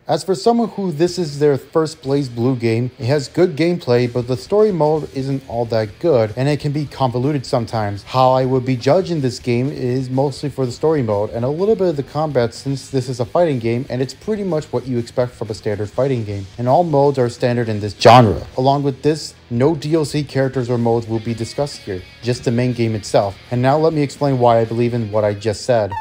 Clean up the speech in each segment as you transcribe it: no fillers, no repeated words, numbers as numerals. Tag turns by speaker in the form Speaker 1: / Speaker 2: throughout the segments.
Speaker 1: As for someone who this is their first BlazBlue game, it has good gameplay, but the story mode isn't all that good, and it can be convoluted sometimes. How I would be judging this game is mostly for the story mode, and a little bit of the combat since this is a fighting game, and it's pretty much what you expect from a standard fighting game. And all modes are standard in this genre. Along with this, no DLC characters or modes will be discussed here, just the main game itself. And now let me explain why I believe in what I just said.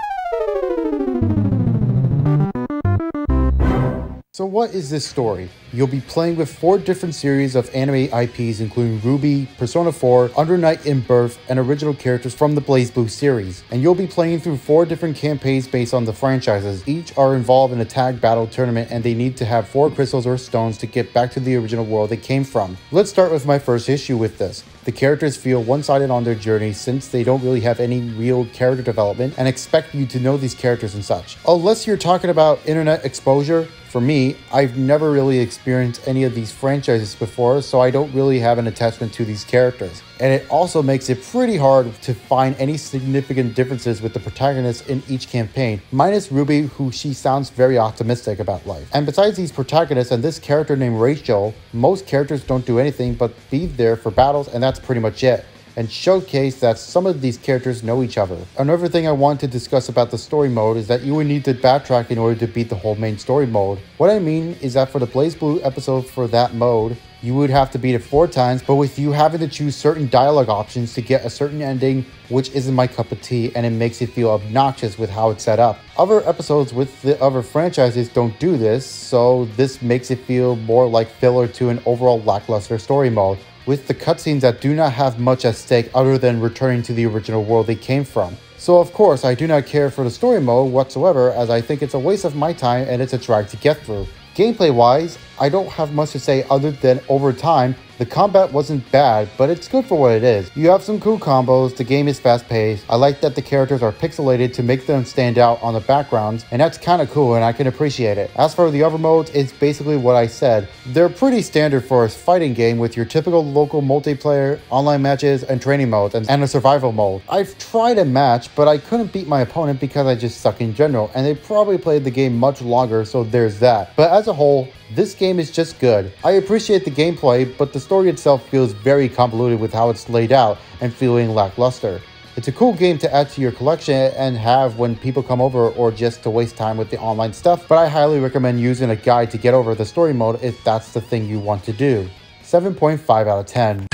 Speaker 1: So what is this story? You'll be playing with 4 different series of anime IPs including RWBY, Persona 4, Under Night In-Birth, and original characters from the BlazBlue series. And you'll be playing through 4 different campaigns based on the franchises. Each are involved in a tag battle tournament and they need to have 4 crystals or stones to get back to the original world they came from. Let's start with my first issue with this. The characters feel one-sided on their journey since they don't really have any real character development and expect you to know these characters and such. Unless you're talking about internet exposure, for me, I've never really experienced any of these franchises before, so I don't really have an attachment to these characters. And it also makes it pretty hard to find any significant differences with the protagonists in each campaign, minus RWBY, who she sounds very optimistic about life. And besides these protagonists and this character named Rachel, most characters don't do anything but be there for battles, and that's pretty much it, and showcase that some of these characters know each other. Another thing I want to discuss about the story mode is that you would need to backtrack in order to beat the whole main story mode. What I mean is that for the BlazBlue episode for that mode, you would have to beat it 4 times, but with you having to choose certain dialogue options to get a certain ending, which isn't my cup of tea, and it makes it feel obnoxious with how it's set up. Other episodes with the other franchises don't do this, so this makes it feel more like filler to an overall lackluster story mode, with the cutscenes that do not have much at stake other than returning to the original world they came from. So of course, I do not care for the story mode whatsoever, as I think it's a waste of my time and it's a drag to get through. Gameplay wise, I don't have much to say other than over time, the combat wasn't bad, but it's good for what it is. You have some cool combos, the game is fast paced, I like that the characters are pixelated to make them stand out on the backgrounds, and that's kinda cool and I can appreciate it. As for the other modes, it's basically what I said. They're pretty standard for a fighting game with your typical local multiplayer, online matches, and training modes, and a survival mode. I've tried a match, but I couldn't beat my opponent because I just suck in general, and they probably played the game much longer, so there's that. But as a whole, this game is just good. I appreciate the gameplay, but the story itself feels very convoluted with how it's laid out and feeling lackluster. It's a cool game to add to your collection and have when people come over or just to waste time with the online stuff, but I highly recommend using a guide to get over the story mode if that's the thing you want to do. 7.5 out of 10.